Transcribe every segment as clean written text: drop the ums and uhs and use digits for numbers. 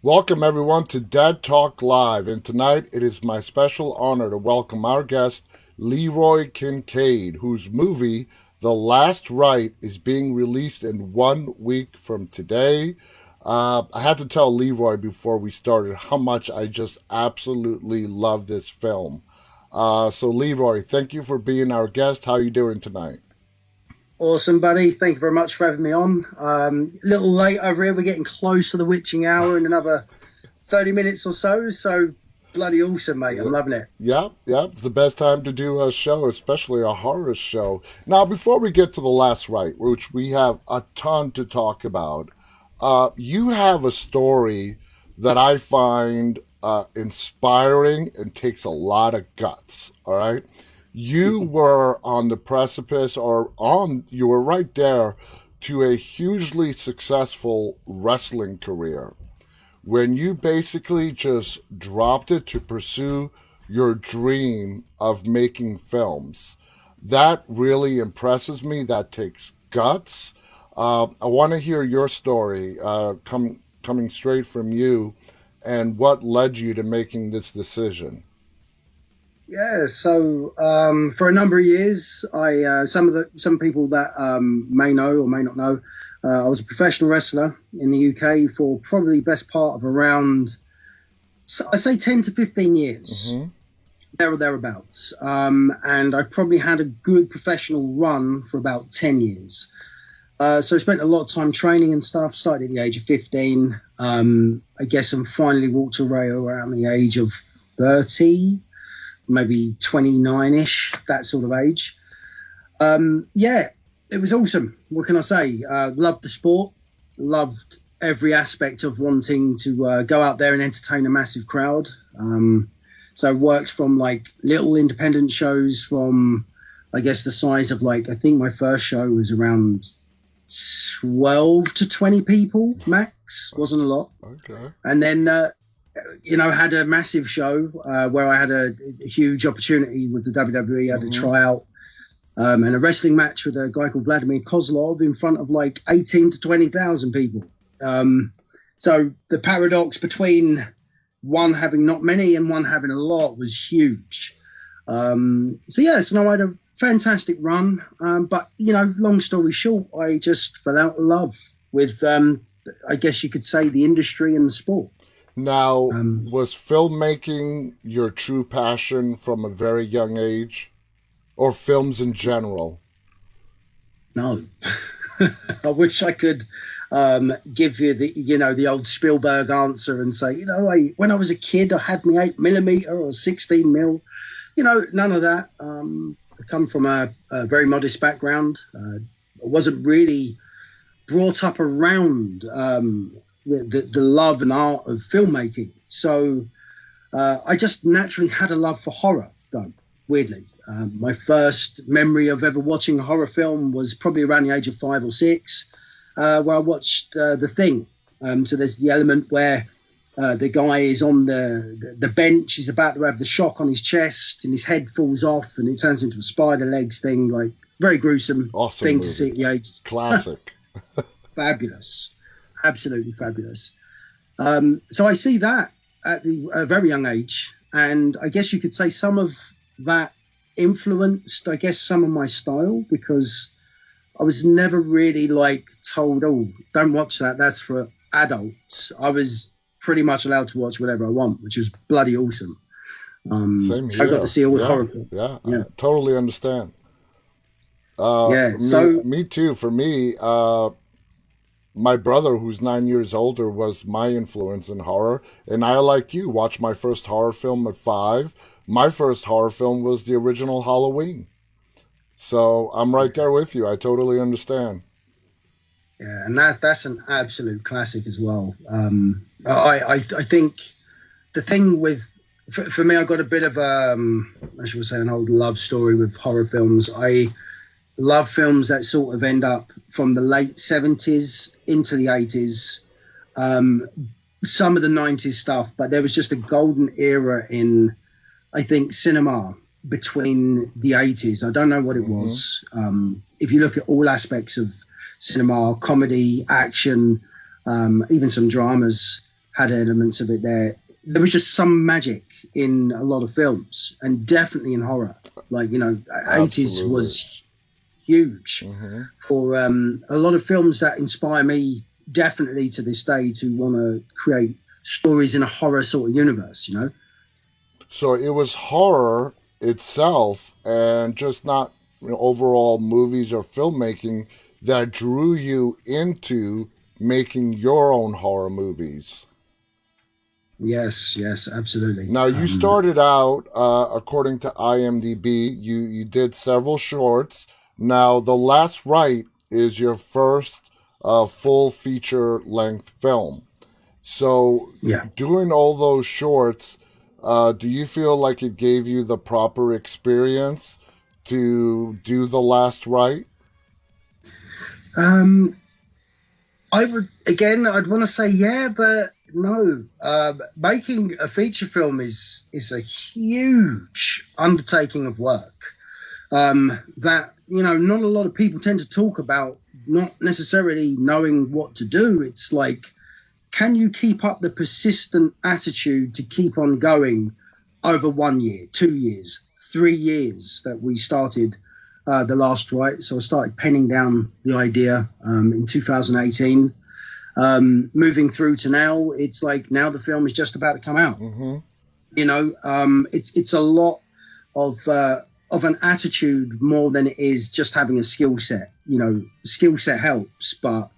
Welcome, everyone, to Dead Talk Live. And tonight it is my special honor to welcome our guest, Leroy Kincaide, whose movie, The Last Rite, is being released in 1 week from today. I had to tell Leroy before we started how much I just absolutely love this film. So, Leroy, thank you for being our guest. How are you doing tonight? Awesome, buddy. Thank you very much for having me on. A little late over here. We're getting close to the witching hour in another 30 minutes or so. So bloody awesome, mate. I'm loving it. Yeah. It's the best time to do a show, especially a horror show. Now, before we get to The Last Rite, which we have a ton to talk about, you have a story that I find inspiring and takes a lot of guts. All right. You were on the precipice, you were right there to a hugely successful wrestling career when you basically just dropped it to pursue your dream of making films. That really impresses me. That takes guts. I want to hear your story coming straight from you and what led you to making this decision. Yeah. So for a number of years, some people that may know or may not know, I was a professional wrestler in the UK for probably best part of around, I say 10 to 15 years. Mm-hmm. There or thereabouts. And I probably had a good professional run for about 10 years. So I spent a lot of time training and stuff, started at the age of 15, I guess, and finally walked away around the age of 30, maybe 29-ish, that sort of age. Yeah, it was awesome. What can I say? Loved the sport, loved every aspect of wanting to go out there and entertain a massive crowd. So I worked from like little independent shows from, I guess, the size of like, I think my first show was around 12 to 20 people max, wasn't a lot. Okay. And then, had a massive show where I had a huge opportunity with the WWE. I had a tryout and a wrestling match with a guy called Vladimir Kozlov in front of like 18 to 20,000 people. So the paradox between one having not many and one having a lot was huge. So no, I had a fantastic run. But, long story short, I just fell out of love with, I guess you could say, the industry and the sport. Now, was filmmaking your true passion from a very young age, or films in general? No. I wish I could give you the old Spielberg answer and say, when I was a kid, I had my 8mm or 16mm. None of that. I come from a very modest background. I wasn't really brought up around the love and art of filmmaking. So I just naturally had a love for horror, though, weirdly. My first memory of ever watching a horror film was probably around the age of 5 or 6, where I watched The Thing. So there's the element where the guy is on the bench, he's about to have the shock on his chest, and his head falls off, and it turns into a spider legs thing, like very gruesome Awesome thing movie. to see at the age. Classic. Fabulous. Absolutely fabulous. So I see that at a very young age, and I guess you could say some of that influenced, I guess, some of my style, because I was never really like told, oh, don't watch that, that's for adults. I was pretty much allowed to watch whatever I want, which was bloody awesome. Same so here. I got to see all the horror films. Yeah, Yeah. I totally understand. Me too. For me, my brother, who's 9 years older, was my influence in horror. And I, like you, watched my first horror film at 5. My first horror film was the original Halloween. So I'm right there with you. I totally understand. Yeah, and that's an absolute classic as well. I think the thing for me, I got a bit of I should say, an old love story with horror films. I love films that sort of end up from the late 70s into the 80s, some of the 90s stuff, but there was just a golden era in, I think, cinema between the 80s. I don't know what it was. If you look at all aspects of cinema, comedy, action, even some dramas, had elements of it there. There was just some magic in a lot of films, and definitely in horror. Like, you know, 80s was huge for a lot of films that inspire me definitely to this day to want to create stories in a horror sort of universe, you know? So it was horror itself and just not, you know, overall movies or filmmaking that drew you into making your own horror movies. Yes, absolutely. Now, you started out, according to IMDb, you did several shorts. Now, The Last Rite is your first full feature length film. So, Yeah. doing all those shorts, do you feel like it gave you the proper experience to do The Last Rite? I'd want to say yeah, but no. Making a feature film is a huge undertaking of work that, you know, not a lot of people tend to talk about, not necessarily knowing what to do. It's like, can you keep up the persistent attitude to keep on going over 1 year, 2 years, 3 years that we started The Last Rite? So I started penning down the idea in 2018. Moving through to now, it's like now the film is just about to come out. You know, it's a lot of an attitude more than it is just having a skill set. You know, skill set helps, but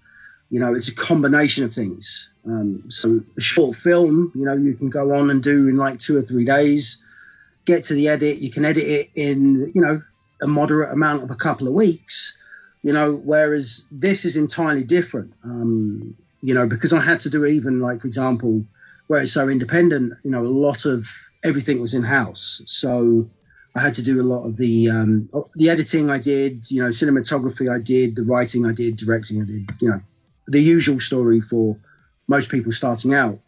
you know, it's a combination of things. So a short film, you know, you can go on and do in like 2 or 3 days, get to the edit. You can edit it in, you know, a moderate amount of a couple of weeks, you know, whereas this is entirely different. You know, because I had to do even like, for example, where it's so independent, you know, a lot of everything was in-house. So I had to do a lot of the editing I did, you know, cinematography I did, the writing I did, directing I did, you know, the usual story for most people starting out.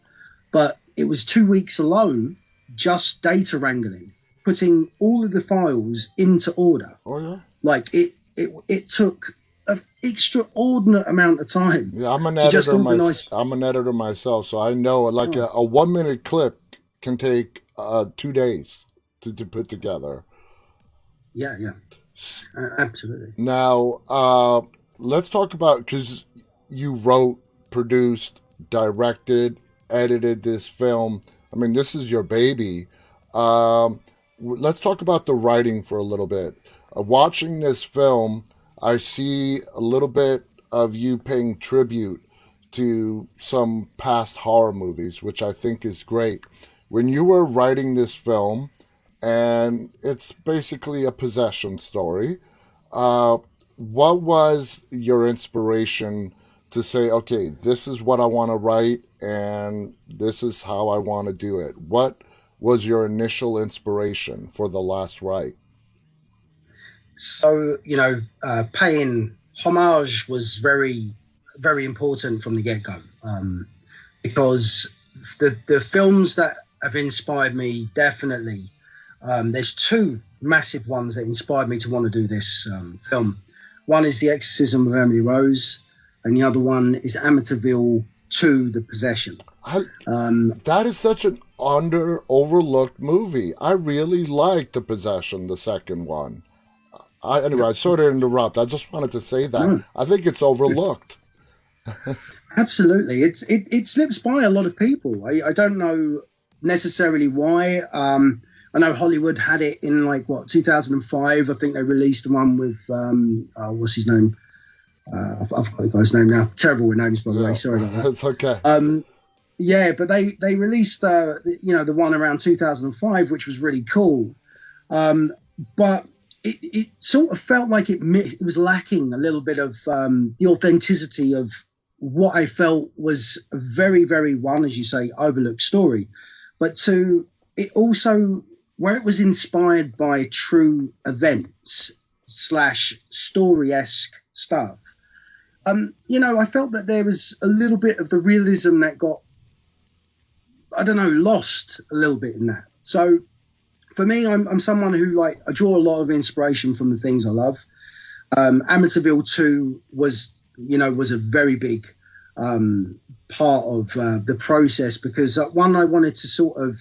But it was 2 weeks alone, just data wrangling, putting all of the files into order. Oh, yeah. Like it took an extraordinary amount of time. Yeah, I'm an editor. I'm an editor myself, so I know like a 1 minute clip can take 2 days to put together. Yeah, absolutely. Now, let's talk about, because you wrote, produced, directed, edited this film. I mean, this is your baby. Let's talk about the writing for a little bit. Watching this film, I see a little bit of you paying tribute to some past horror movies, which I think is great. When you were writing this film, and it's basically a possession story, what was your inspiration to say, okay, this is what I want to write, and this is how I want to do it? What was your initial inspiration for The Last Rite? So, you know, paying homage was very, very important from the get-go, because the films that have inspired me, definitely, there's two massive ones that inspired me to want to do this film. One is The Exorcism of Emily Rose, and the other one is Amityville 2, The Possession. That is such an overlooked movie. I really like The Possession, the second one. Anyway, I sort of interrupt. I just wanted to say that. No. I think it's overlooked. Absolutely. It slips by a lot of people. I don't know necessarily why. I know Hollywood had it in 2005. I think they released the one with, what's his name? I've forgot the guy's name now. Terrible with names, by the way. Sorry about that. It's okay. Yeah, but they released, the one around 2005, which was really cool. But it sort of felt like it was lacking a little bit of the authenticity of what I felt was a very, very, one, as you say, overlooked story. But two, it also, where it was inspired by true events / story-esque stuff, I felt that there was a little bit of the realism that got, lost a little bit in that. So for me, I'm someone who I draw a lot of inspiration from the things I love. Amityville 2 was a very big part of the process because one, I wanted to sort of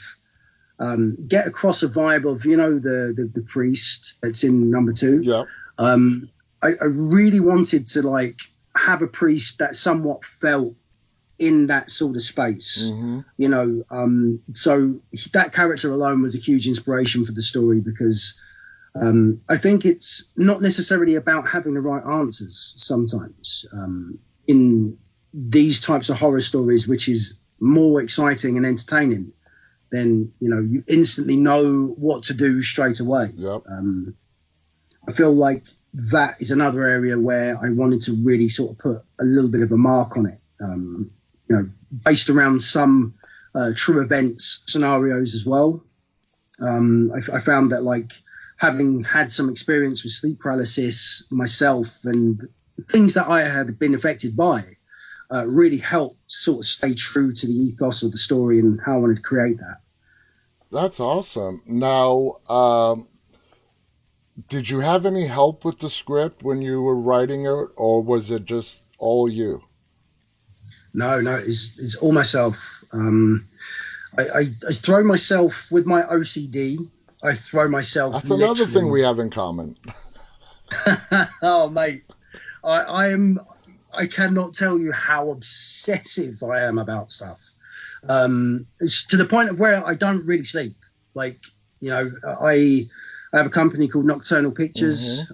get across a vibe of, you know, the priest that's in number 2. Yeah. I really wanted to like have a priest that somewhat felt in that sort of space, you know. So that character alone was a huge inspiration for the story because I think it's not necessarily about having the right answers sometimes in these types of horror stories, which is more exciting and entertaining than, you know, you instantly know what to do straight away. Yep. I feel like that is another area where I wanted to really sort of put a little bit of a mark on it, you know, based around some true events scenarios as well. I found that, like, having had some experience with sleep paralysis myself and things that I had been affected by really helped sort of stay true to the ethos of the story and how I wanted to create that. That's awesome. Now, did you have any help with the script when you were writing it, or was it just all you? No, it's all myself. I throw myself with my OCD. I throw myself. That's literally. another thing we have in common. Oh, mate, I cannot tell you how obsessive I am about stuff. It's to the point of where I don't really sleep. Like, you know, I have a company called Nocturnal Pictures.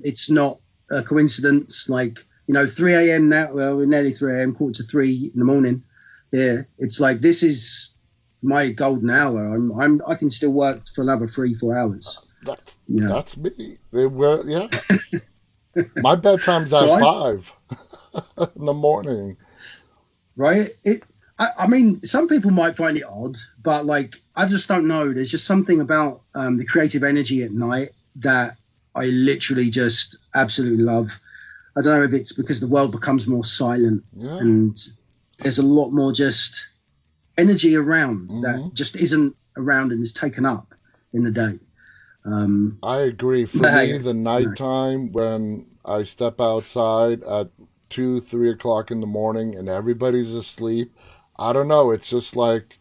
It's not a coincidence. Like, you know, 3 a.m. now. Well, we're nearly 3 a.m., quarter to 3 in the morning. Yeah, it's like this is my golden hour. I can still work for another 3-4 hours. That's me. Yeah. My bedtime's at 5 in the morning. Right. I mean, some people might find it odd, but like, I just don't know. There's just something about the creative energy at night that I literally just absolutely love. I don't know if it's because the world becomes more silent and there's a lot more just energy around that just isn't around and is taken up in the day. I agree. For me, the nighttime when I step outside at 2-3 o'clock in the morning and everybody's asleep, I don't know. It's just like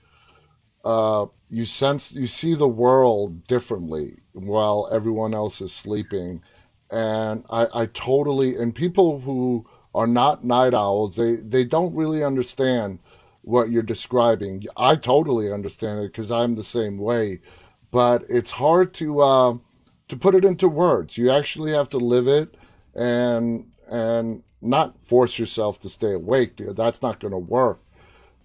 you see the world differently while everyone else is sleeping. And I totally, and people who are not night owls, they don't really understand what you're describing. I totally understand it because I'm the same way, but it's hard to put it into words. You actually have to live it and not force yourself to stay awake. That's not going to work.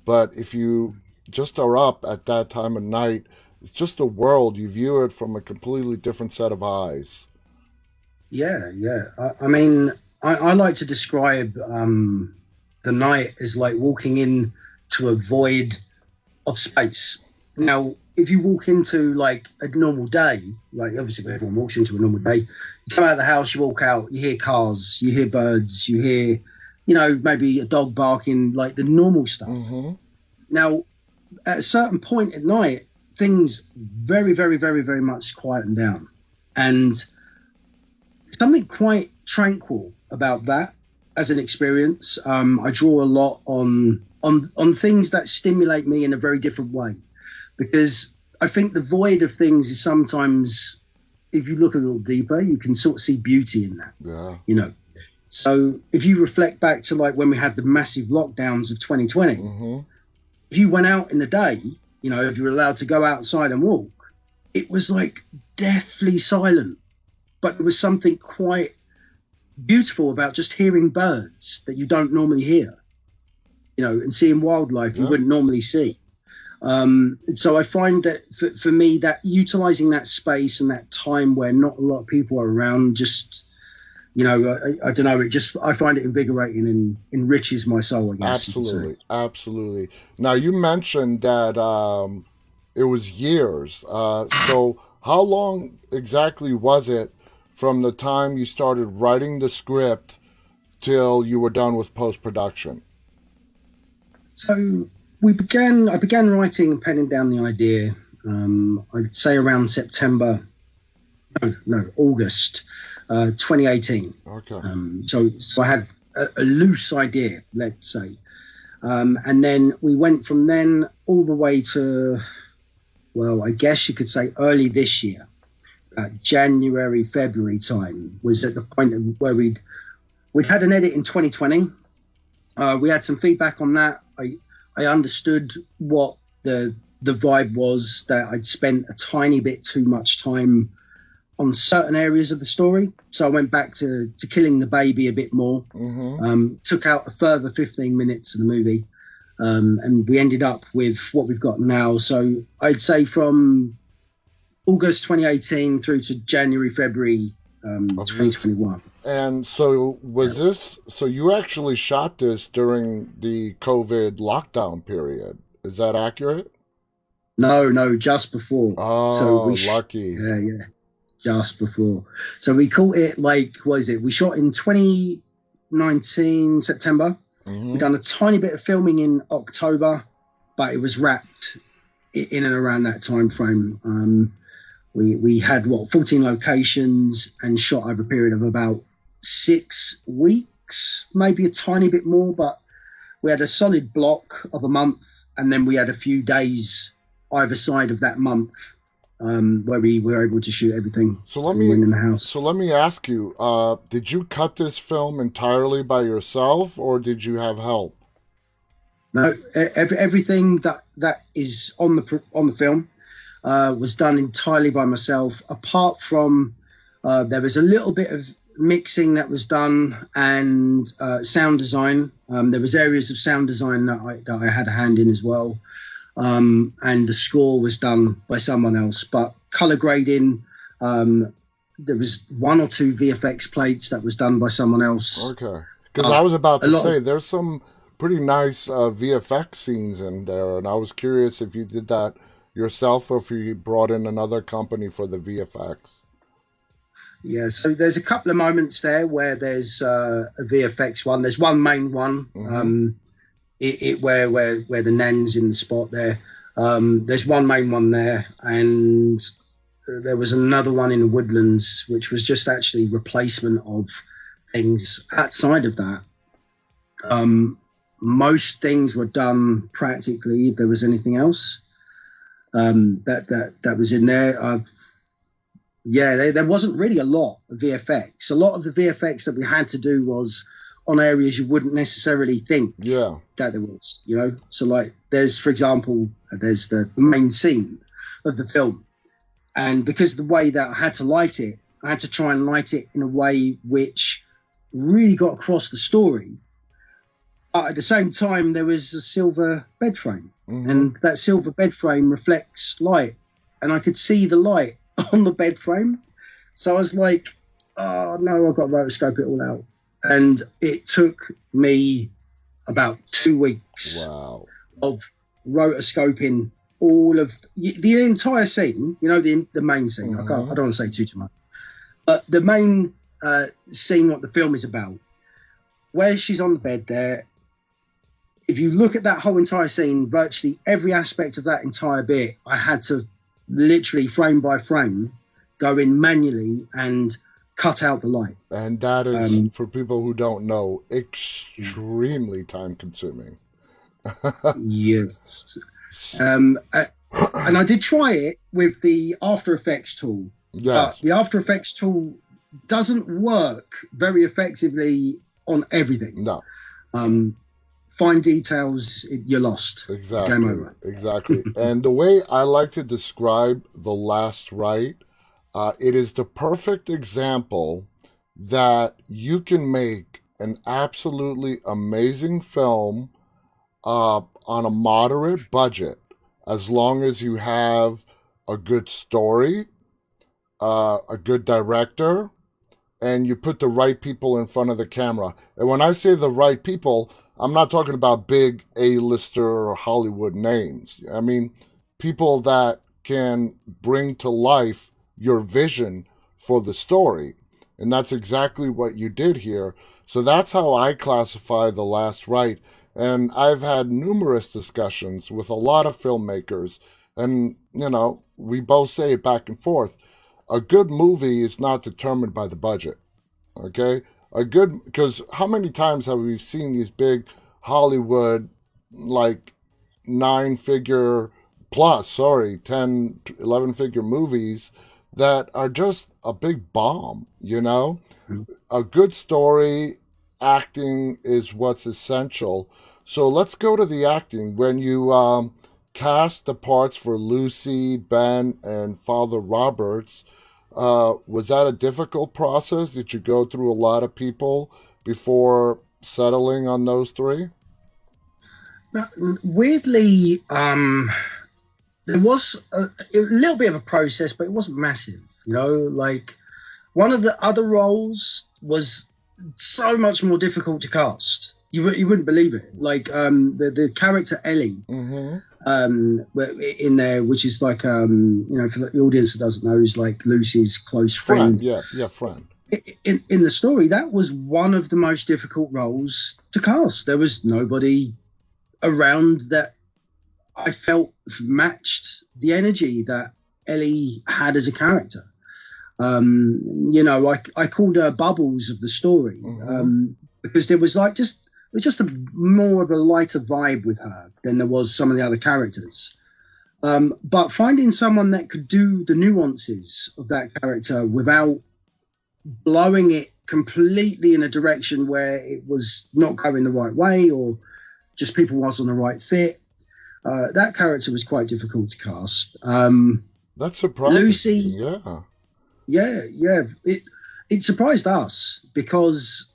But if you just are up at that time of night, it's just a world. You view it from a completely different set of eyes. Yeah. I mean, I like to describe the night as like walking in to a void of space. Now, if you walk into like a normal day, like obviously everyone walks into a normal day, you come out of the house, you walk out, you hear cars, you hear birds, you hear, you know, maybe a dog barking, like the normal stuff. Now, at a certain point at night, things very, very, very, very much quieten down. And something quite tranquil about that as an experience. I draw a lot on things that stimulate me in a very different way, because I think the void of things is sometimes, if you look a little deeper, you can sort of see beauty in that. Yeah. You know, so if you reflect back to like when we had the massive lockdowns of 2020, if you went out in the day, you know, if you were allowed to go outside and walk, it was like deathly silent. But there was something quite beautiful about just hearing birds that you don't normally hear, you know, and seeing wildlife you wouldn't normally see. So I find that for me, that utilizing that space and that time where not a lot of people are around, just, you know, I don't know, I find it invigorating and enriches my soul, I guess. Absolutely. Now, you mentioned that it was years. So how long exactly was it from the time you started writing the script till you were done with post-production? So I began writing and penning down the idea, I'd say around August 2018. Okay. So I had a loose idea, let's say. And then we went from then all the way to, well, I guess you could say early this year. January, February time was at the point where we'd had an edit in 2020. We had some feedback on that. I understood what the vibe was, that I'd spent a tiny bit too much time on certain areas of the story. So I went back to killing the baby a bit more, took out a further 15 minutes of the movie, and we ended up with what we've got now. So I'd say from August 2018 through to January, February 2021. And so so you actually shot this during the COVID lockdown period. Is that accurate? No, just before. Oh, so lucky. Yeah, just before. So we caught it what is it? We shot in 2019, September. We've done a tiny bit of filming in October, but it was wrapped in and around that time frame. We had 14 locations and shot over a period of about 6 weeks, maybe a tiny bit more, but we had a solid block of a month, and then we had a few days either side of that month where we were able to shoot everything. So let me ask you: did you cut this film entirely by yourself, or did you have help? No, everything that is on the film was done entirely by myself. Apart from there was a little bit of mixing that was done, and sound design. There was areas of sound design that I had a hand in as well. And the score was done by someone else, but color grading, there was 1 or 2 VFX plates that was done by someone else. Okay, because I was about to say there's some pretty nice VFX scenes in there, and I was curious if you did that yourself or if you brought in another company for the VFX. Yeah, so there's a couple of moments there where there's a VFX one. There's one main one. Where the nan's in the spot there. There's one main one there, and there was another one in the woodlands, which was just actually replacement of things. Outside of that, most things were done practically. If there was anything else that was in there, there wasn't really a lot of VFX. A lot of the VFX that we had to do was on areas you wouldn't necessarily think that there was, So like there's, for example, there's the main scene of the film. And because of the way that I had to light it, I had to try and light it in a way which really got across the story. But at the same time, there was a silver bed frame. And that silver bed frame reflects light. And I could see the light on the bed frame. So I was like, oh, no, I've got to rotoscope it all out. And it took me about 2 weeks of rotoscoping all of the entire scene, the main scene. I don't want to say too much. But the main scene, what the film is about, where she's on the bed there, if you look at that whole entire scene, virtually every aspect of that entire bit, I had to literally frame by frame go in manually and cut out the light. And that is, for people who don't know, extremely time consuming. Yes. And I did try it with the After Effects tool. Yes. The After Effects tool doesn't work very effectively on everything. No. Fine details, you're lost. Exactly. Game over. Exactly. And the way I like to describe The Last Rite, it is the perfect example that you can make an absolutely amazing film on a moderate budget as long as you have a good story, a good director, and you put the right people in front of the camera. And when I say the right people, I'm not talking about big A-lister or Hollywood names. I mean, people that can bring to life your vision for the story. And that's exactly what you did here. So that's how I classify The Last Rite. And I've had numerous discussions with a lot of filmmakers. And, we both say it back and forth. A good movie is not determined by the budget. Okay? Because how many times have we seen these big Hollywood like 9 figure plus, sorry, 10, 11 figure movies that are just a big bomb, you know? A good story, acting is what's essential. So let's go to the acting. When you cast the parts for Lucy, Ben, and Father Roberts, was that a difficult process? Did you go through a lot of people before settling on those three? Now, weirdly, there was a little bit of a process, but it wasn't massive. You know, like one of the other roles was so much more difficult to cast. You wouldn't believe it. Like the character Ellie Mm-hmm. in there, which is like you know, for the audience that doesn't know, is like Lucy's close Friend, friend. yeah, yeah, friend. In the story, that was one of the most difficult roles to cast. There was nobody around that I felt matched the energy that Ellie had as a character. You know, I called her Bubbles of the story, Mm-hmm. because there was like just it was just a more of a lighter vibe with her than there was some of the other characters. But finding someone that could do the nuances of that character without blowing it completely in a direction where it was not going the right way or just people wasn't the right fit, that character was quite difficult to cast. That's surprising. Lucy, Yeah. yeah, it surprised us because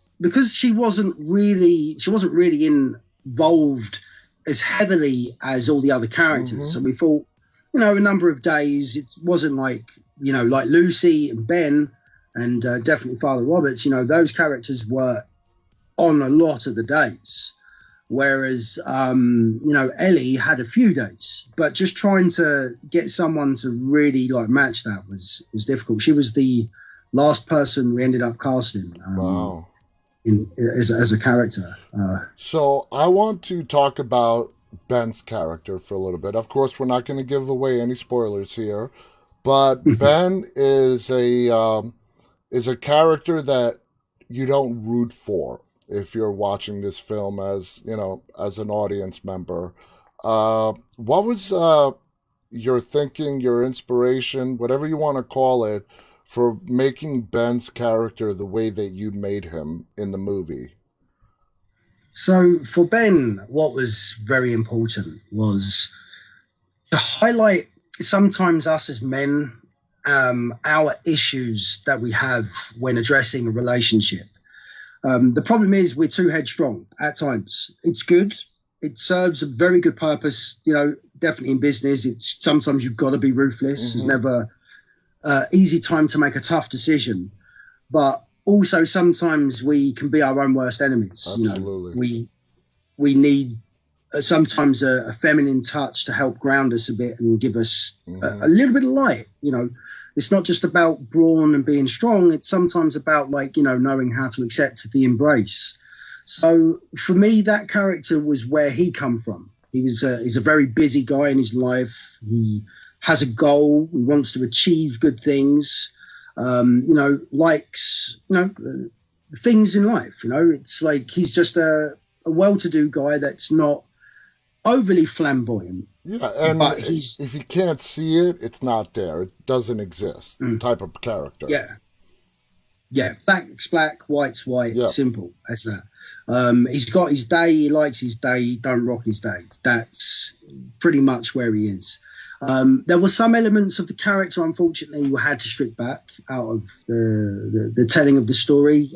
she wasn't really involved as heavily as all the other characters. Mm-hmm. So we thought, you know, a number of days. It wasn't like, you know, like Lucy and Ben and definitely Father Roberts. You know, those characters were on a lot of the days. Whereas, you know, Ellie had a few days, but just trying to get someone to really like match that was difficult. She was the last person we ended up casting Wow. as a character. So I want to talk about Ben's character for a little bit. Of course, we're not going to give away any spoilers here, but Ben is a character that you don't root for if you're watching this film as you know as an audience member. What was your thinking, your inspiration, whatever you want to call it, for making Ben's character the way that you made him in the movie? So for Ben, what was very important was to highlight sometimes us as men, our issues that we have when addressing a relationship. The problem is we're too headstrong at times. It's good. It serves a very good purpose. You know, definitely in business, it's sometimes you've got to be ruthless. There's Mm-hmm. never easy time to make a tough decision, but also sometimes we can be our own worst enemies. You know, Absolutely. we need sometimes a feminine touch to help ground us a bit and give us Mm-hmm. a little bit of light. You know, it's not just about brawn and being strong. It's sometimes about like, you know, knowing how to accept the embrace. So for me, that character was where he come from. He's a very busy guy in his life. He has a goal. He wants to achieve good things. You know, likes, you know, things in life. You know, it's like he's just a well-to-do guy that's not overly flamboyant, Yeah, and but he's if you can't see it, it's not there. It doesn't exist. The type of character. yeah, yeah. Black's black, white's white. Yeah. Simple as that. He's got his day. He likes his day. He don't rock his day. That's pretty much where he is. There were some elements of the character, unfortunately, we had to strip back out of the telling of the story.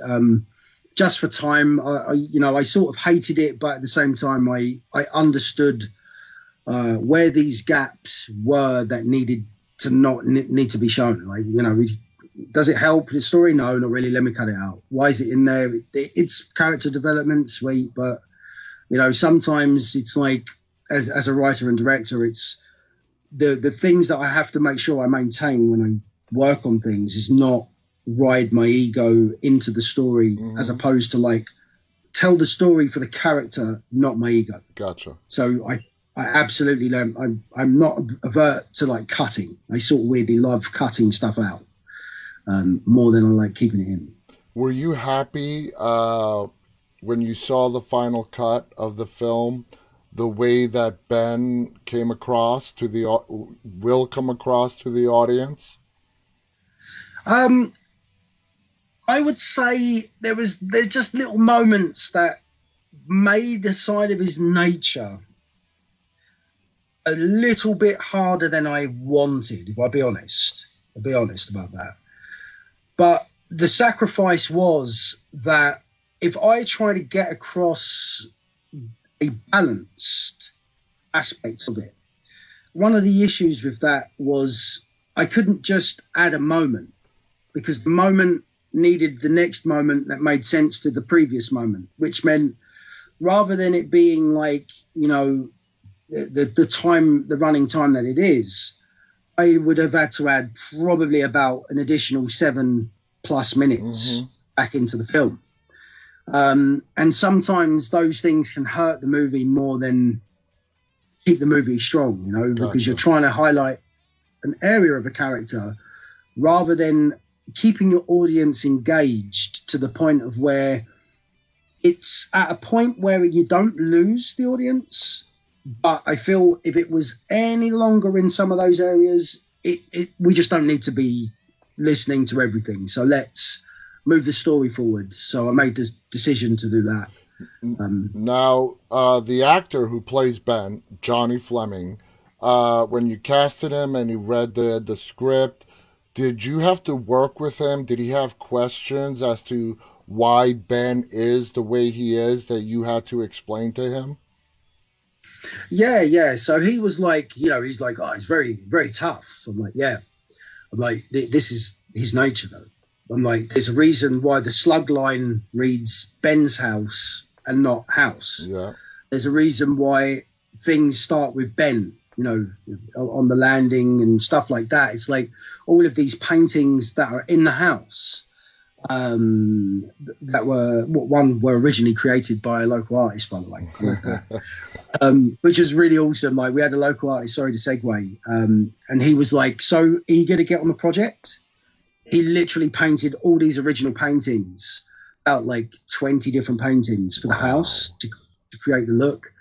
Just for time, I sort of hated it, but at the same time, I understood where these gaps were that needed to not need to be shown. Like, you know, does it help the story? No, not really. Let me cut it out. Why is it in there? It's character development, sweet, but you know, sometimes it's like as a writer and director, it's the things that I have to make sure I maintain when I work on things is not ride my ego into the story, as opposed to like tell the story for the character, not my ego. Gotcha. So I absolutely learn. I'm not avert to like cutting. I sort of weirdly love cutting stuff out more than I like keeping it in. Were you happy when you saw the final cut of the film the way that Ben came across to the will come across to the audience? Um, I would say there's just little moments that made the side of his nature a little bit harder than I wanted, if I'll be honest. I'll be honest about that. But the sacrifice was that if I try to get across a balanced aspect of it, one of the issues with that was I couldn't just add a moment because the moment needed the next moment that made sense to the previous moment, which meant rather than it being like, the time, the running time that it is, I would have had to add probably about an additional 7+ minutes back into the film. And sometimes those things can hurt the movie more than keep the movie strong, because you're trying to highlight an area of a character rather than keeping your audience engaged to the point of where it's at a point where you don't lose the audience. But I feel if it was any longer in some of those areas, we just don't need to be listening to everything. So let's move the story forward. So I made this decision to do that. Now, the actor who plays Ben, Johnny Fleming, when you casted him and he read the script, did you have to work with him? Did he have questions as to why Ben is the way he is that you had to explain to him? Yeah. So he was like, he's like, oh, he's very, very tough. I'm like, yeah. I'm like, this is his nature, though. I'm like, there's a reason why the slug line reads Ben's house and not house. Yeah. There's a reason why things start with Ben, on the landing and stuff like that. It's like all of these paintings that are in the house that were originally created by a local artist, by the way, which was really awesome. Like we had a local artist, sorry to segue, and he was like so eager to get on the project. He literally painted all these original paintings, about like 20 different paintings for the house to create the look.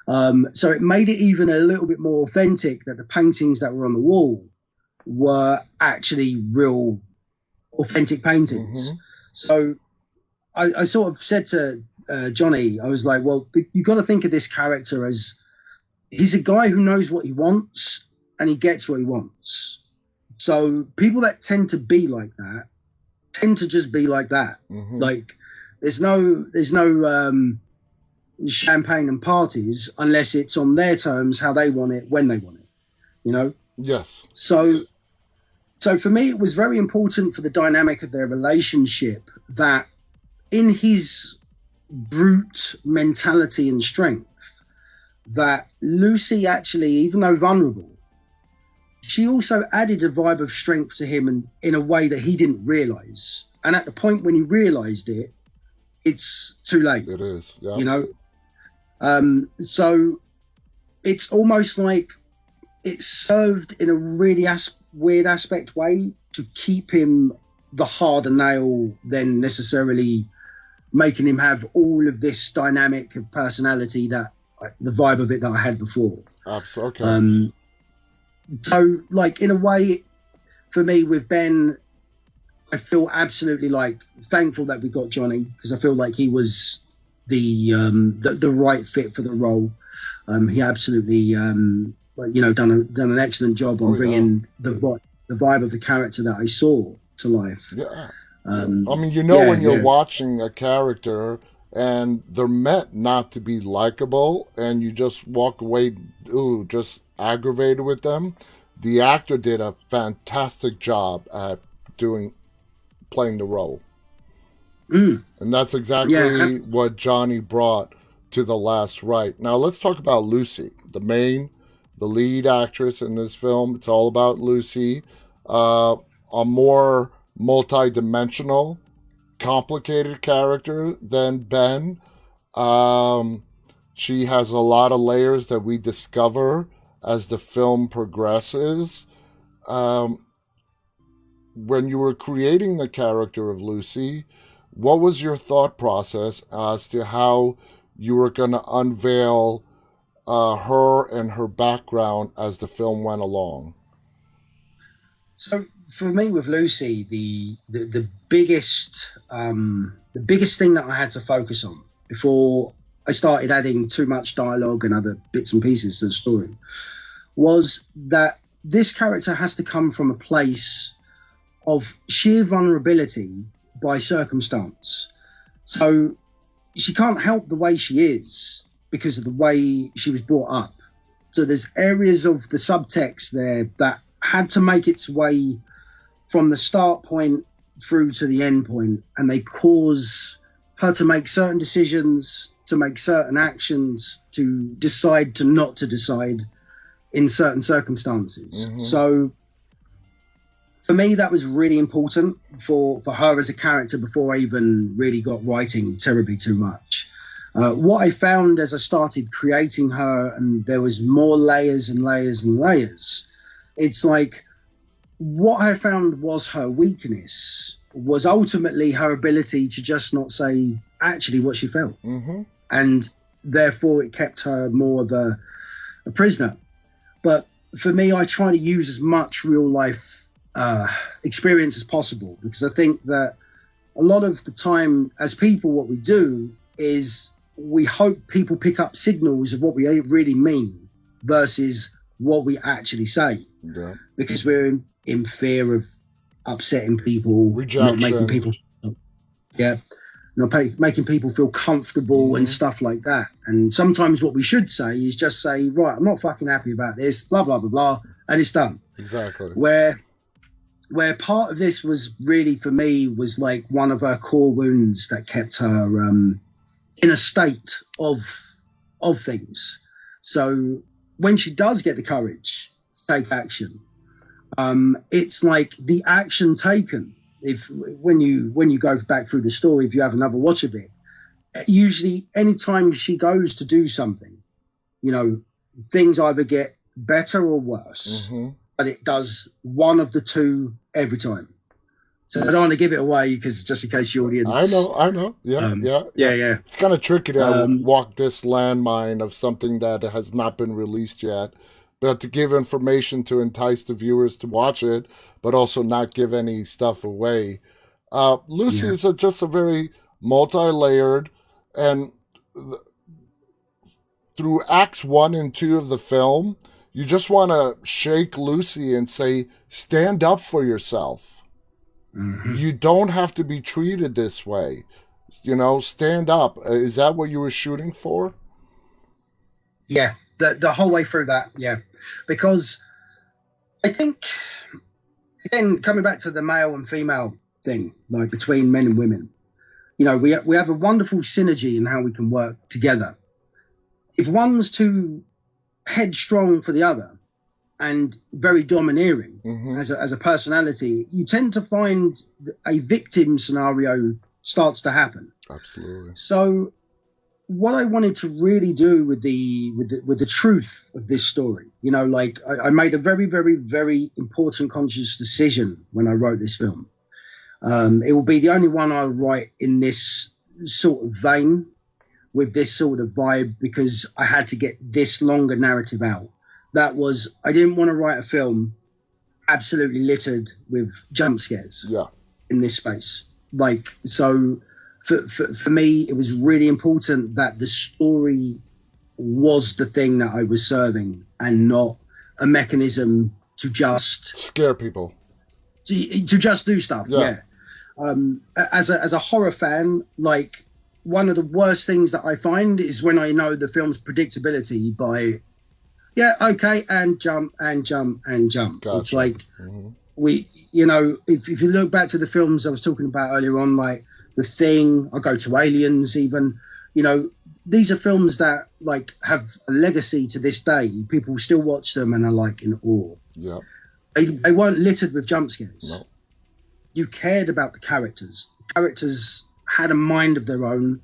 So it made it even a little bit more authentic that the paintings that were on the wall were actually real authentic paintings. So I sort of said to Johnny, I was like, well, you've got to think of this character as he's a guy who knows what he wants and he gets what he wants. So people that tend to be like that tend to just be like that. Like there's no champagne and parties unless it's on their terms, how they want it, when they want it, Yes. So for me, it was very important for the dynamic of their relationship that in his brute mentality and strength, that Lucy actually, even though vulnerable, she also added a vibe of strength to him and in a way that he didn't realize. And at the point when he realized it, it's too late. It is, yeah. So it's almost like it served in a really weird aspect way to keep him the harder nail than necessarily making him have all of this dynamic of personality that the vibe of it that I had before. Absolutely. Okay. So like in a way for me with Ben, I feel absolutely like thankful that we got Johnny because I feel like he was the right fit for the role. He absolutely done an excellent job on bringing the vibe of the character that I saw to life. Yeah. I mean, when you're watching a character and they're meant not to be likable and you just walk away just aggravated with them, the actor did a fantastic job at playing the role. And that's exactly what Johnny brought to The Last Rite. Now let's talk about Lucy, the lead actress in this film. It's all about Lucy, a more multi-dimensional, complicated character than Ben. She has a lot of layers that we discover as the film progresses. When you were creating the character of Lucy, what was your thought process as to how you were going to unveil her and her background as the film went along? So for me with Lucy, the biggest thing that I had to focus on before I started adding too much dialogue and other bits and pieces to the story was that this character has to come from a place of sheer vulnerability by circumstance. So she can't help the way she is because of the way she was brought up. So there's areas of the subtext there that had to make its way from the start point through to the end point, and they cause her to make certain decisions, to make certain actions, to decide to not to decide in certain circumstances. Mm-hmm. So for me, that was really important for her as a character before I even really got writing terribly too much. What I found as I started creating her, and there was more layers and layers and layers, it's like what I found was her weakness was ultimately her ability to just not say actually what she felt. Mm-hmm. And therefore it kept her more of a prisoner. But for me, I try to use as much real life experience as possible, because I think that a lot of the time as people, what we do is we hope people pick up signals of what we really mean versus what we actually say. Yeah. Because we're in fear of upsetting people, Rejection. not making people, making people feel comfortable Mm-hmm. and stuff like that. And sometimes what we should say is just say, right, I'm not fucking happy about this, blah, blah, blah, blah, and it's done. Exactly. Where part of this was really, for me, was like one of her core wounds that kept her in a state of things. So when she does get the courage to take action, it's like the action taken. If when you go back through the story, if you have another watch of it, usually anytime she goes to do something, things either get better or worse. Mm-hmm. But it does one of the two every time. So I don't want to give it away because just in case the audience. I know. Yeah, yeah. It's kind of tricky to walk this landmine of something that has not been released yet, but to give information to entice the viewers to watch it, but also not give any stuff away. Lucy is just a very multi-layered, and through acts 1 and 2 of the film, you just want to shake Lucy and say, stand up for yourself. Mm-hmm. You don't have to be treated this way. Stand up. Is that what you were shooting for? Yeah, the whole way through that, yeah. Because I think, again, coming back to the male and female thing, like between men and women, we have a wonderful synergy in how we can work together. If one's too headstrong for the other and very domineering mm-hmm. as a personality, you tend to find a victim scenario starts to happen. Absolutely. So what I wanted to really do with the truth of this story, I made a very, very, very important conscious decision when I wrote this film. It will be the only one I'll write in this sort of vein, with this sort of vibe, because I had to get this longer narrative out. That was, I didn't want to write a film absolutely littered with jump scares in this space. So for me, it was really important that the story was the thing that I was serving and not a mechanism to just scare people, to just do stuff. Yeah. As a horror fan, one of the worst things that I find is when I know the film's predictability by, and jump and jump and jump. Gotcha. It's like mm-hmm. if you look back to the films I was talking about earlier on, like The Thing, I go to Aliens even, these are films that have a legacy to this day. People still watch them and are in awe. Yeah. They weren't littered with jump scares. No. You cared about the characters. The characters had a mind of their own.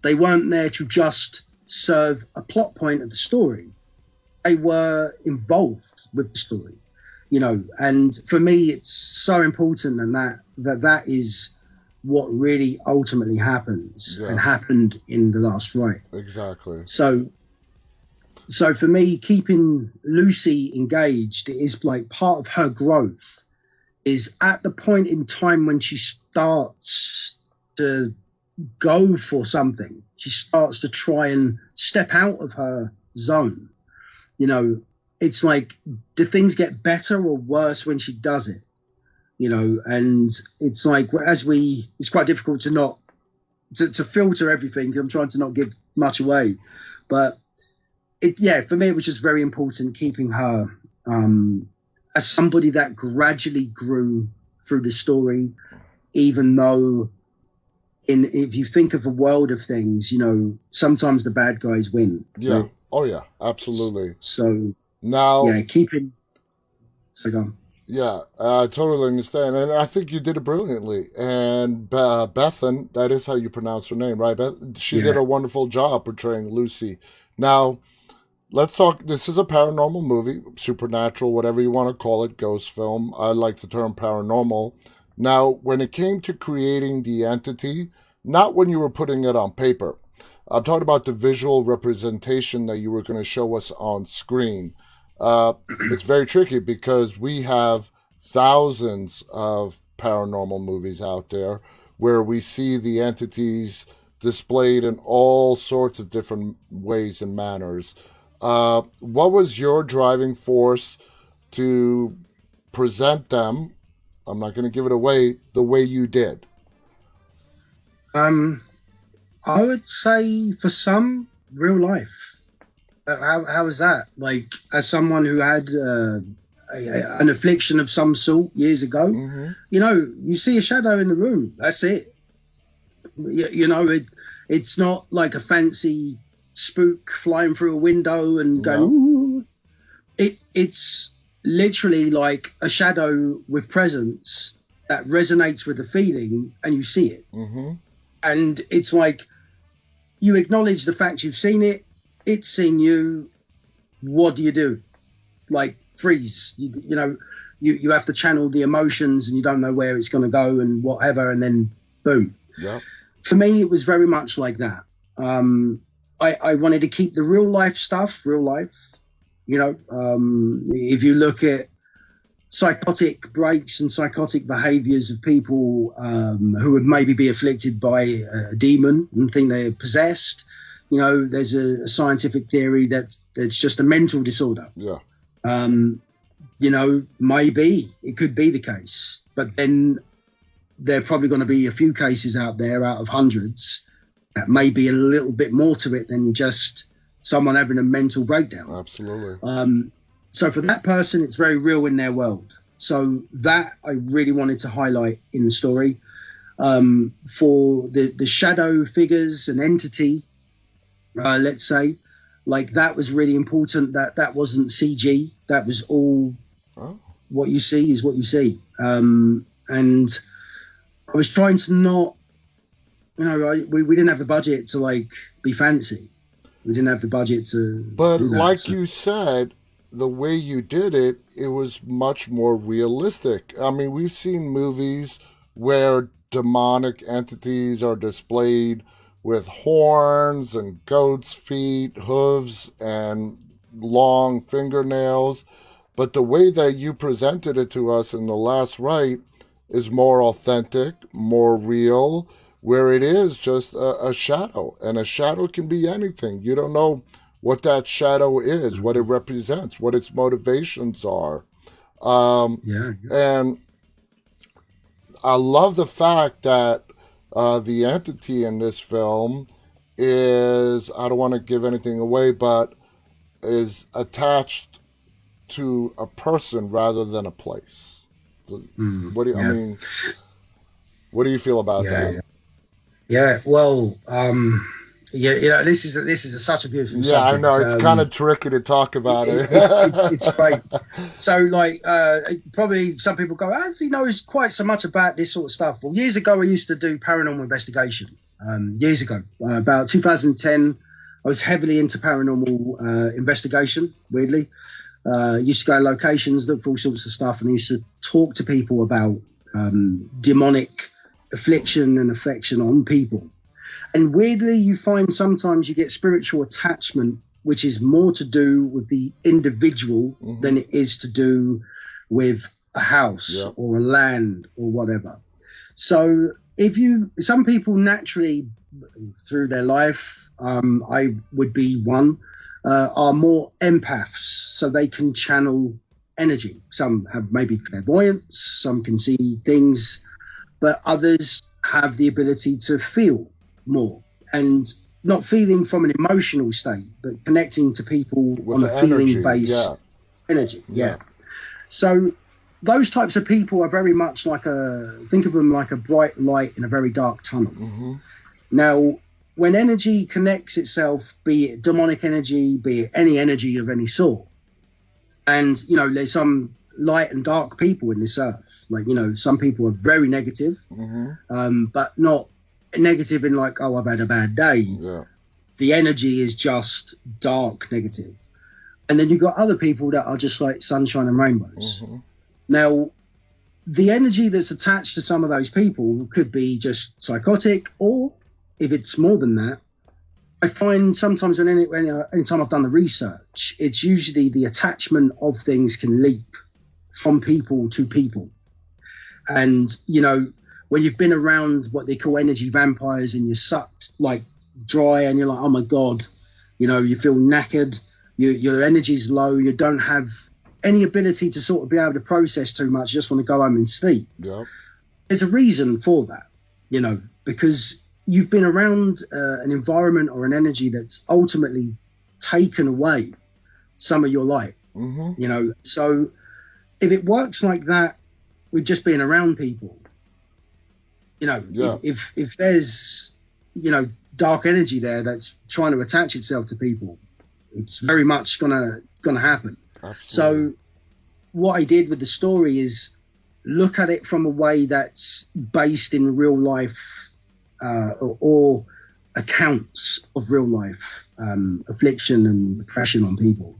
They weren't there to just serve a plot point of the story. They were involved with the story, and for me, it's so important that is what really ultimately happens and happened in The Last Rite. Exactly. So So for me, keeping Lucy engaged is like part of her growth. Is at the point in time when she starts to go for something, she starts to try and step out of her zone. You know, it's like, do things get better or worse when she does it? You know, and it's like, it's quite difficult to not to filter everything. I'm trying to not give much away, but for me, it was just very important keeping her as somebody that gradually grew through the story, even though if you think of a world of things, you know, sometimes the bad guys win. Yeah. Right? Oh yeah, absolutely. So Now, so go on. yeah, I totally understand, and I think you did it brilliantly. And Bethan, that is how you pronounce her name, right? She did Yeah. a wonderful job portraying Lucy. Now, let's talk. This is a paranormal movie, supernatural, whatever you want to call it, ghost film. I like the term paranormal. Now, when it came to creating the entity, not when you were putting it on paper, I'm talking about the visual representation that you were going to show us on screen. It's very tricky because we have thousands of paranormal movies out there where we see the entities displayed in all sorts of different ways and manners. What was your driving force to present them? I'm not going to give it away the way you did. I would say for some, real life. How is that? Like, as someone who had an affliction of some sort years ago, you know, you see a shadow in the room. That's it. You know, it's not like a fancy spook flying through a window and going, ooh. It's literally like a shadow with presence that resonates with the feeling, and you see it. And it's like, you acknowledge the fact you've seen it, it's seen you. What do you do? Like, freeze. You know, you have to channel the emotions, and you don't know where it's going to go and whatever, and then boom. Yeah. For me, it was very much like that. I wanted to keep the real life stuff real life. You know, if you look at psychotic breaks and psychotic behaviors of people who would maybe be afflicted by a demon and think they're possessed, you know, there's a scientific theory that it's just a mental disorder. Yeah. You know, maybe it could be the case, but then there are probably going to be a few cases out there out of hundreds that may be a little bit more to it than just someone having a mental breakdown. Absolutely. So for that person, it's very real in their world. So that I really wanted to highlight in the story. For the shadow figures and entity, let's say, like, that was really important. That wasn't CG. That was all what you see is what you see. And I was trying to not, you know, we didn't have the budget to like be fancy. We didn't have the budget to. But do that, like so. you said, the way you did it, it was much more realistic. I mean, we've seen movies where demonic entities are displayed with horns and goat's feet, hooves, and long fingernails. But the way that you presented it to us in the last Rite is more authentic, more real, where it is just a shadow. And a shadow can be anything. You don't know what that shadow is, what it represents, what its motivations are. And I love the fact that the entity in this film is, I don't want to give anything away, but is attached to a person rather than a place. What do you, I mean, what do you feel about that? Yeah, well, you know, this is such a beautiful subject. I know it's kind of tricky to talk about it. It's great. So, like, probably some people go, "As he knows quite so much about this sort of stuff." Well, years ago, I used to do paranormal investigation. Years ago, about 2010, I was heavily into paranormal investigation. Weirdly, used to go to locations, look for all sorts of stuff, and I used to talk to people about demonic affliction and affection on people. And weirdly, you find sometimes you get spiritual attachment which is more to do with the individual than it is to do with a house or a land or whatever. So some people naturally through their life, I would be one, are more empaths, so they can channel energy. Some have maybe clairvoyance, some can see things, but others have the ability to feel more, and not feeling from an emotional state, but connecting to people with on a feeling-based energy. Yeah. So those types of people are very much like think of them like a bright light in a very dark tunnel. Now, when energy connects itself, be it demonic energy, be it any energy of any sort, and, you know, there's some light and dark people in this earth. Like, you know, some people are very negative, but not negative in like, oh, I've had a bad day. Yeah. The energy is just dark negative. And then you've got other people that are just like sunshine and rainbows. Now, the energy that's attached to some of those people could be just psychotic, or if it's more than that, I find sometimes anytime I've done the research, it's usually the attachment of things can leap from people to people. And, you know, when you've been around what they call energy vampires and you're sucked like dry and you're like, oh my God, you know, you feel knackered, your energy's low, you don't have any ability to sort of be able to process too much, you just want to go home and sleep. Yeah. There's a reason for that, you know, because you've been around an environment or an energy that's ultimately taken away some of your light, you know. So if it works like that with just being around people, you know, if there's, you know, dark energy there that's trying to attach itself to people, it's very much gonna happen. Absolutely. So what I did with the story is look at it from a way that's based in real life, or accounts of real life affliction and depression on people,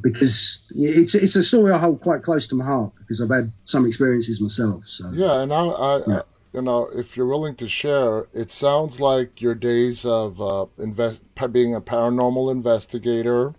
because it's a story I hold quite close to my heart because I've had some experiences myself. So yeah, and I you know, if you're willing to share, it sounds like your days of being a paranormal investigator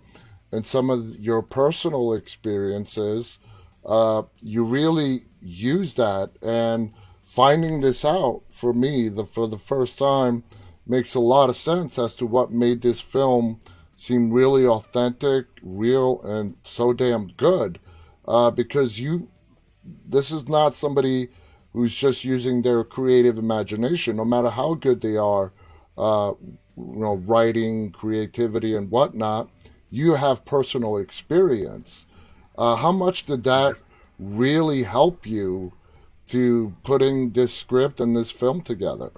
and some of your personal experiences, you really use that, and finding this out for me for the first time makes a lot of sense as to what made this film seem really authentic, real, and so damn good. Because this is not somebody who's just using their creative imagination, no matter how good they are, you know, writing, creativity, and whatnot. You have personal experience. How much did that really help you to putting this script and this film together?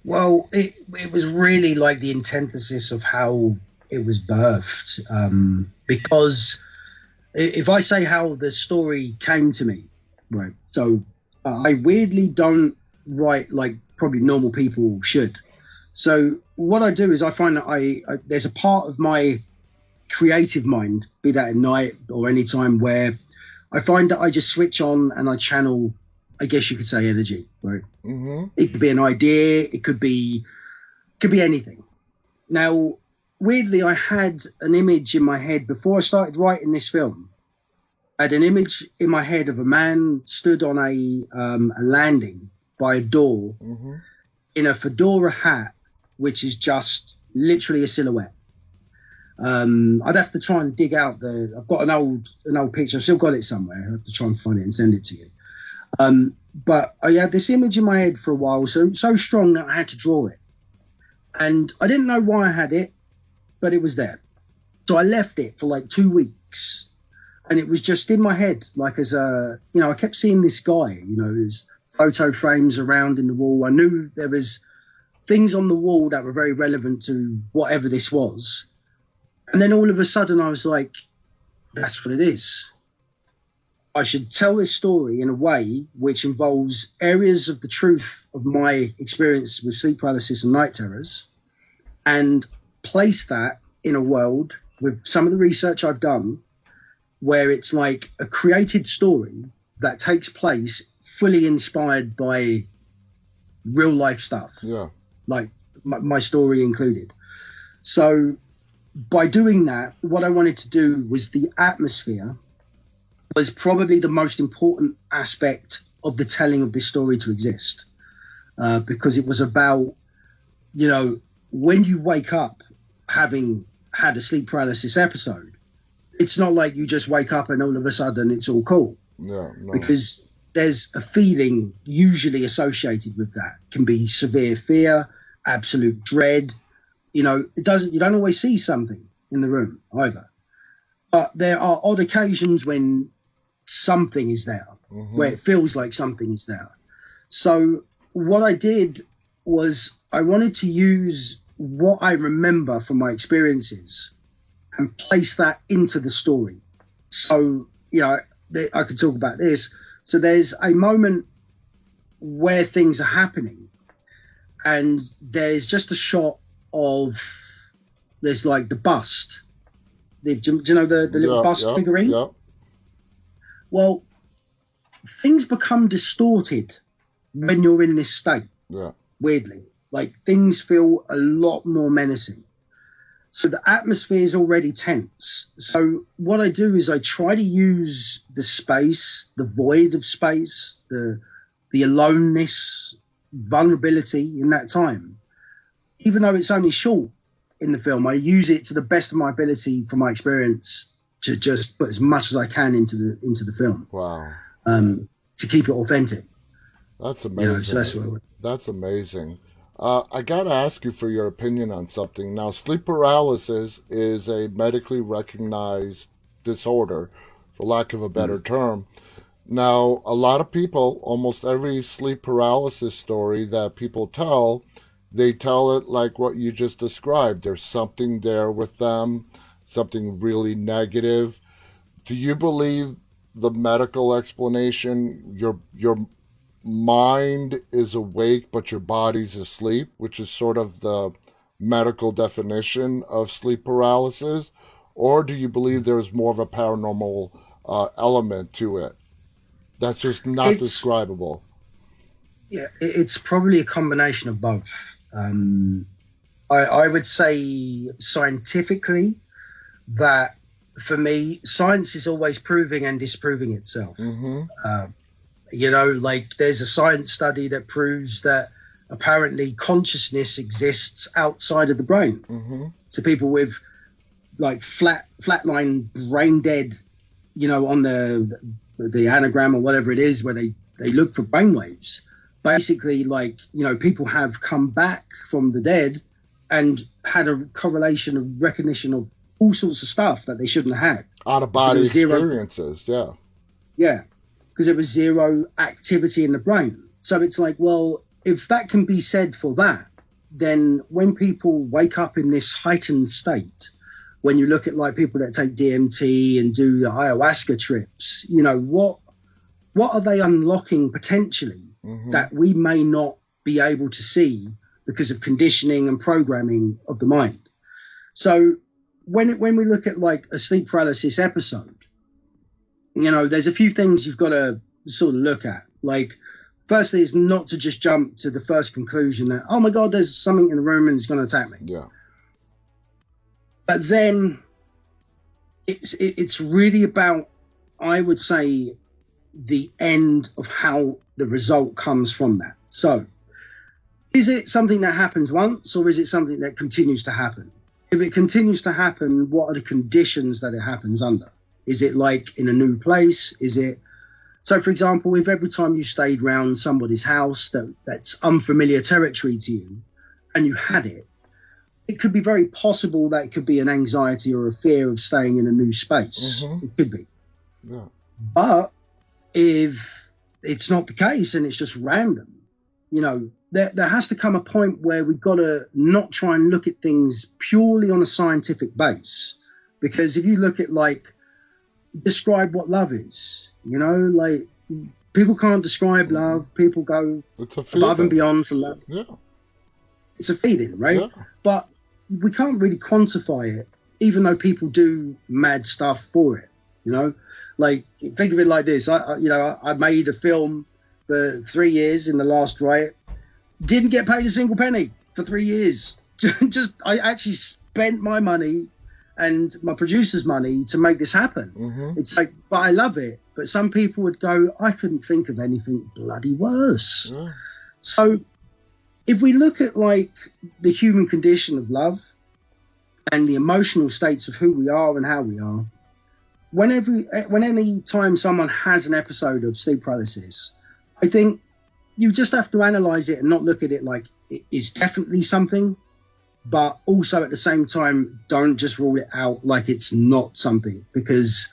Well, it was really like the antithesis of how it was birthed. Because if I say how the story came to me, right? So I weirdly don't write like probably normal people should. So what I do is I find that there's a part of my creative mind, be that at night or any time, where I find that I just switch on and I channel, I guess you could say, energy, right? It could be an idea, it could be anything. Now, weirdly, I had an image in my head before I started writing this film. I had an image in my head of a man stood on a landing by a door in a fedora hat, which is just literally a silhouette. I'd have to try and dig out I've got an old picture. I've still got it somewhere. I have to try and find it and send it to you. But I had this image in my head for a while, so strong that I had to draw it. And I didn't know why I had it, but it was there. So I left it for like 2 weeks, and it was just in my head, like as you know, I kept seeing this guy, you know, there's photo frames around in the wall. I knew there was things on the wall that were very relevant to whatever this was. And then all of a sudden I was like, that's what it is. I should tell this story in a way which involves areas of the truth of my experience with sleep paralysis and night terrors, and place that in a world with some of the research I've done where it's like a created story that takes place fully inspired by real life stuff. Yeah. Like my story included. So by doing that, what I wanted to do was the atmosphere was probably the most important aspect of the telling of this story to exist, because it was about, when you wake up having had a sleep paralysis episode, it's not like you just wake up and all of a sudden it's all cool. Yeah, no. Because there's a feeling usually associated with that. It can be severe fear, absolute dread. You don't always see something in the room either. But there are odd occasions when something is there, where it feels like something is there. So what I did was I wanted to use what I remember from my experiences and place that into the story. So, I could talk about this. So there's a moment where things are happening and there's just a shot of, there's like the bust. Do you know the little bust figurine? Yeah. Well, things become distorted when you're in this state. Yeah. Weirdly, like things feel a lot more menacing. So the atmosphere is already tense. So what I do is I try to use the space, the void of space, the aloneness, vulnerability in that time. Even though it's only short in the film, I use it to the best of my ability from my experience to just put as much as I can into the film. Wow. To keep it authentic. That's amazing. So that's what That's amazing. I got to ask you for your opinion on something. Now, sleep paralysis is a medically recognized disorder, for lack of a better term. Now, a lot of people, almost every sleep paralysis story that people tell, they tell it like what you just described. There's something there with them, something really negative. Do you believe the medical explanation, your mind is awake but your body's asleep, which is sort of the medical definition of sleep paralysis? Or do you believe there's more of a paranormal element to it that's just not describable? Yeah, it's probably a combination of both. I would say scientifically that for me, science is always proving and disproving itself. Like there's a science study that proves that apparently consciousness exists outside of the brain. So people with like flatline brain dead, on the anagram or whatever it is, where they look for brain waves, basically people have come back from the dead and had a correlation of recognition of all sorts of stuff that they shouldn't have had. Out of body experiences, Yeah, because there was zero activity in the brain. So it's like, well, if that can be said for that, then when people wake up in this heightened state, when you look at like people that take DMT and do the ayahuasca trips, what are they unlocking potentially that we may not be able to see because of conditioning and programming of the mind? So when we look at like a sleep paralysis episode, there's a few things you've got to sort of look at. Like, firstly, is not to just jump to the first conclusion that, oh my God, there's something in the room and it's going to attack me. Yeah. But then it's really about, I would say, the end of how the result comes from that. So is it something that happens once, or is it something that continues to happen? If it continues to happen, what are the conditions that it happens under? Is it like in a new place? So for example, if every time you stayed around somebody's house that's unfamiliar territory to you and you had it, it could be very possible that it could be an anxiety or a fear of staying in a new space. It could be. Yeah. But if it's not the case and it's just random, there has to come a point where we've got to not try and look at things purely on a scientific base. Because if you look at describe what love is, like people can't describe love. People go above and beyond for love. Yeah. It's a feeling, right? Yeah. But we can't really quantify it, even though people do mad stuff for it. Like think of it like this. I made a film for 3 years in the last Rite. Didn't get paid a single penny for 3 years. I actually spent my money and my producer's money to make this happen. Mm-hmm. It's like, but I love it. But some people would go, I couldn't think of anything bloody worse. Yeah. So if we look at like the human condition of love and the emotional states of who we are and how we are, when any time someone has an episode of sleep paralysis, I think you just have to analyze it and not look at it like it is definitely something, but also at the same time, don't just rule it out like it's not something, because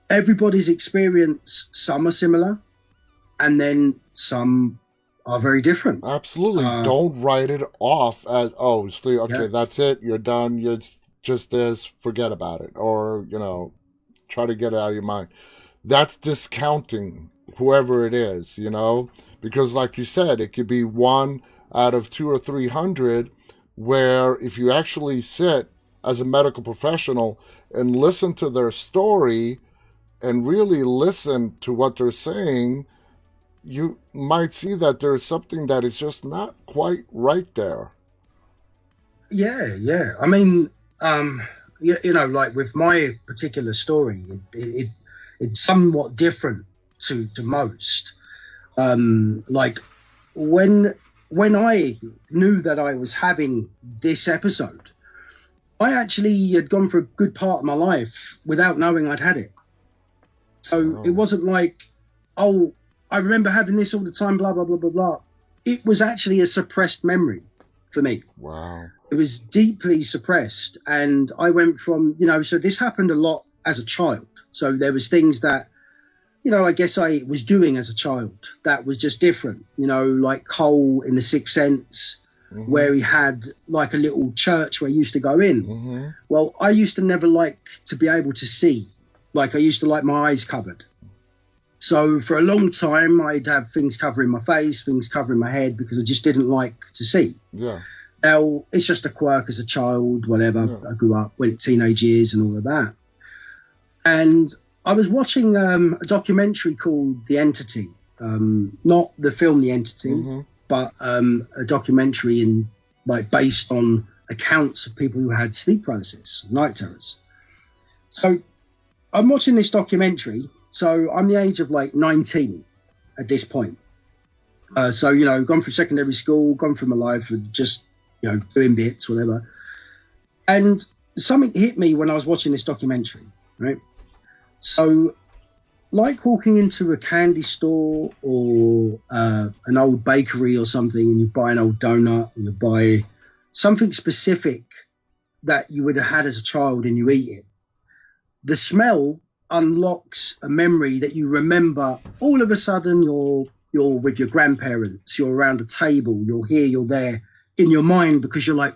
everybody's experience, some are similar and then some are very different. Absolutely. Don't write it off as, oh, sleep, okay, Yeah. that's it, you're done, it's just this, forget about it. Or, try to get it out of your mind. That's discounting whoever it is, because like you said, it could be one out of 200 or 300, where if you actually sit as a medical professional and listen to their story and really listen to what they're saying, you might see that there's something that is just not quite right there. Yeah. I mean, like with my particular story, it's somewhat different to most. Like when I knew that I was having this episode, I actually had gone for a good part of my life without knowing I'd had it. So It wasn't like, oh, I remember having this all the time, blah, blah, blah, blah, blah. It was actually a suppressed memory for me. Wow. It was deeply suppressed. And I went from, so this happened a lot as a child. So there was things that, I guess I was doing as a child that was just different, like Cole in The Sixth Sense, mm-hmm. where he had like a little church where he used to go in. Mm-hmm. Well, I used to never like to be able to see. Like I used to like my eyes covered. So for a long time, I'd have things covering my face, things covering my head, because I just didn't like to see. Yeah. Now, it's just a quirk as a child, whatever. Yeah. I grew up, went teenage years and all of that. And I was watching a documentary called The Entity. Not the film The Entity, mm-hmm. but a documentary based on accounts of people who had sleep paralysis, night terrors. So I'm watching this documentary. So I'm the age of like 19 at this point. So, gone through secondary school, gone through my life and just, doing bits, whatever. And something hit me when I was watching this documentary, right? So like walking into a candy store or an old bakery or something, and you buy an old donut or you buy something specific that you would have had as a child and you eat it. The smell unlocks a memory that you remember. All of a sudden you're with your grandparents, you're around a table, you're here, you're there in your mind, because you're like,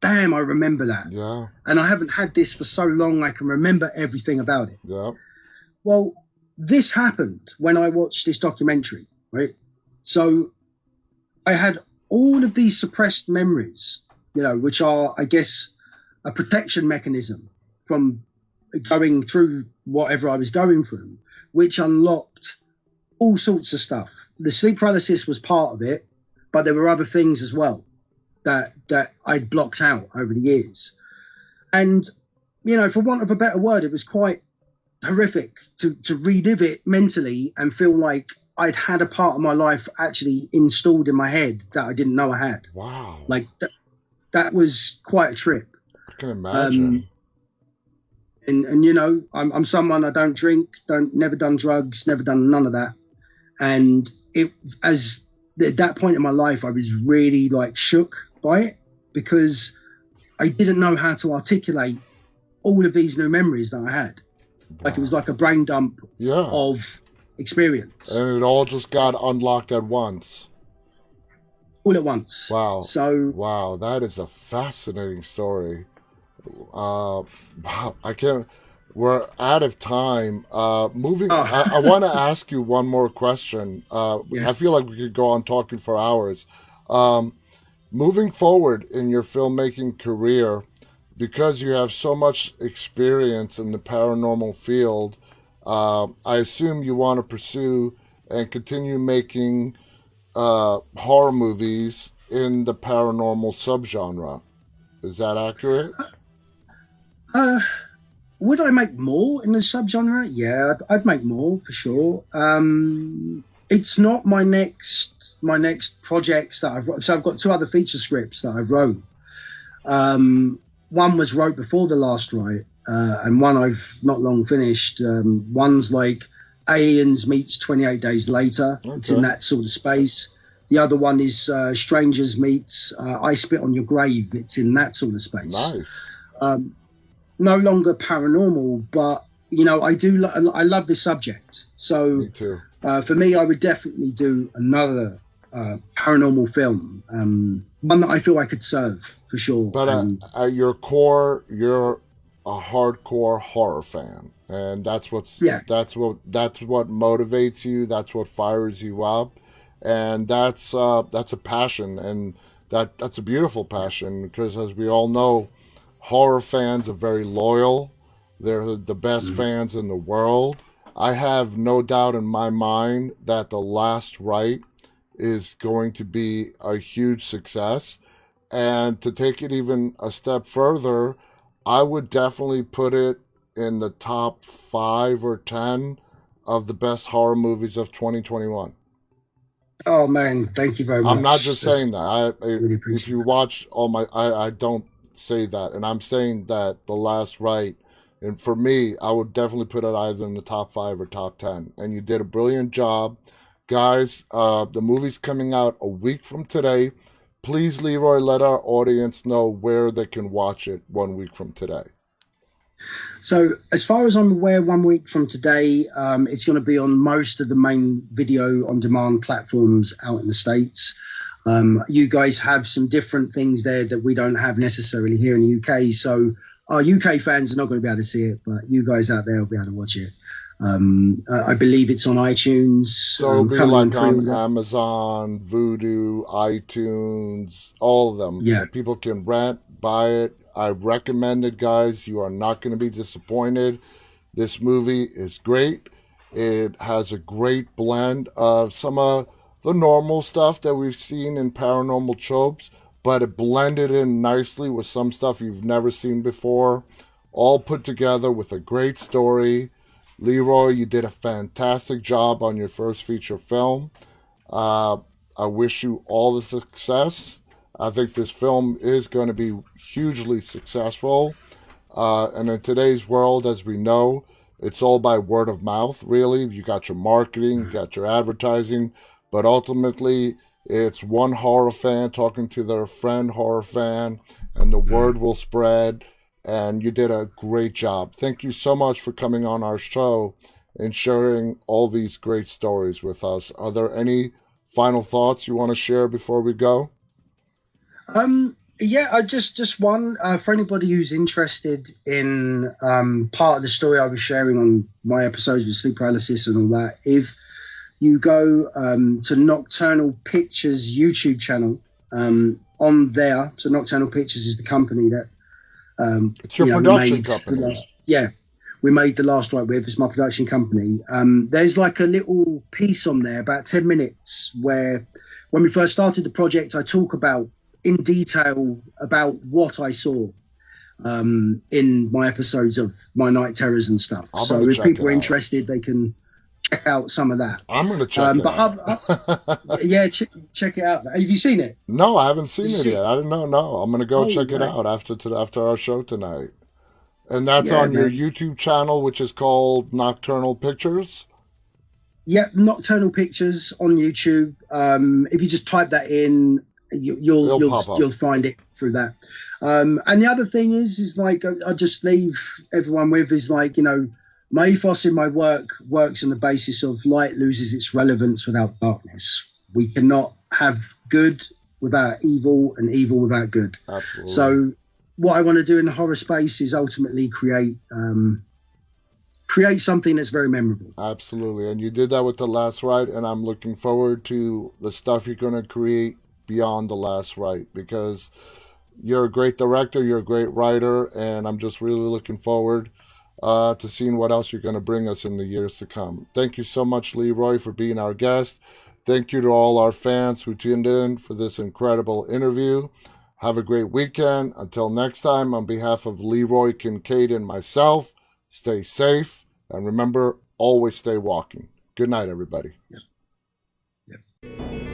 damn, I remember that. Yeah. And I haven't had this for so long, I can remember everything about it. Yeah. Well, this happened when I watched this documentary, right? So I had all of these suppressed memories, which are, I guess, a protection mechanism from going through whatever I was going through, which unlocked all sorts of stuff. The sleep paralysis was part of it, but there were other things as well that I'd blocked out over the years. And, for want of a better word, it was quite horrific to relive it mentally and feel like I'd had a part of my life actually installed in my head that I didn't know I had. Wow. Like that was quite a trip. I can imagine. And I'm someone, I don't drink, never done drugs, never done none of that. And at that point in my life, I was really like shook by it, because I didn't know how to articulate all of these new memories that I had. Like it was like a brain dump of experience. And it all just got unlocked at once. All at once. Wow. Wow, that is a fascinating story. We're out of time. Moving, I want to ask you one more question. I feel like we could go on talking for hours. Moving forward in your filmmaking career, because you have so much experience in the paranormal field, I assume you want to pursue and continue making horror movies in the paranormal subgenre. Is that accurate? Uh, would I make more in the subgenre? Yeah, I'd make more for sure. It's not my next projects that I've wrote. So I've got two other feature scripts that I wrote. One was wrote before the last Rite, and one I've not long finished. One's like Aliens meets 28 Days Later. It's in Okay. that sort of space. The other one is Strangers meets I Spit on Your Grave. It's in that sort of space. Nice. Um, no longer paranormal, but I love this subject. So Me too. for me, I would definitely do another paranormal film, one that I feel I could serve for sure. But And at your core, you're a hardcore horror fan, and yeah, that's what motivates you. That's what fires you up, and that's a passion, and that's a beautiful passion because, as we all know, horror fans are very loyal. They're the best mm, fans in the world. I have no doubt in my mind that The Last Rite is going to be a huge success. And to take it even a step further, I would definitely put it in the top 5 or 10 of the best horror movies of 2021. oh man, thank you very I'm not much. just saying That's that. really If appreciate you watch all my, I don't say that, and I'm saying that The Last Rite, and for me, I would definitely put it either in the top 5 or top 10. And you did a brilliant job, guys. The movie's coming out a week from today. Please, Leroy, let our audience know where they can watch it 1 week from today. So, as far as I'm aware, 1 week from today, it's going to be on most of the main video on demand platforms out in the States. You guys have some different things there that we don't have necessarily here in the UK. So, our UK fans are not going to be able to see it, but you guys out there will be able to watch it. I believe it's on iTunes, So it'll be currently on like on pre-order. Amazon, Vudu, iTunes, all of them. Yeah, People can rent, buy it. I recommend it, guys. You are not going to be disappointed. This movie is great. It has a great blend of some of the normal stuff that we've seen in paranormal tropes, but it blended in nicely with some stuff you've never seen before, all put together with a great story. Leroy, you did a fantastic job on your first feature film. Uh, I wish you all the success. I think this film is going to be hugely successful. And in today's world, as we know, it's all by word of mouth, really. You got your marketing, you got your advertising, but ultimately, it's one horror fan talking to their friend horror fan, and the word will spread. And you did a great job. Thank you so much for coming on our show and sharing all these great stories with us. Are there any final thoughts you want to share before we go? yeah. I just one for anybody who's interested in part of the story I was sharing on my episodes with sleep paralysis and all that. If you go to Nocturnal Pictures YouTube channel, on there, so Nocturnal Pictures is the company that It's your we production made the company. last. Yeah, we made the last Rite with. It's my production company. There's like a little piece on there, about 10 minutes, where when we first started the project, I talk about in detail about what I saw in my episodes of my night terrors and stuff. I'm going to So if check people it are out. interested, they can check out some of that. I'm going to check it But out. yeah, check it out. Have you seen it? No, I haven't Did seen you it see yet. it? I didn't know. No, I'm going to go Oh, check it right. out after our show tonight. And that's Yeah, on your man. YouTube channel, which is called Nocturnal Pictures. Yeah, Nocturnal Pictures on YouTube. If you just type that in, you'll It'll you'll pop up. you'll find it through that. And the other thing is like I just leave everyone with is like my ethos in my work works on the basis of light loses its relevance without darkness. We cannot have good without evil and evil without good. Absolutely. So what I want to do in the horror space is ultimately create something that's very memorable. Absolutely. And you did that with The Last Ride, and I'm looking forward to the stuff you're going to create beyond The Last Ride because you're a great director, you're a great writer, and I'm just really looking forward to seeing what else you're going to bring us in the years to come. Thank you so much, Leroy, for being our guest. Thank you to all our fans who tuned in for this incredible interview. Have a great weekend. Until next time, on behalf of Leroy Kincaide and myself, stay safe and remember, always stay walking. Good night, everybody. Yes. Yep.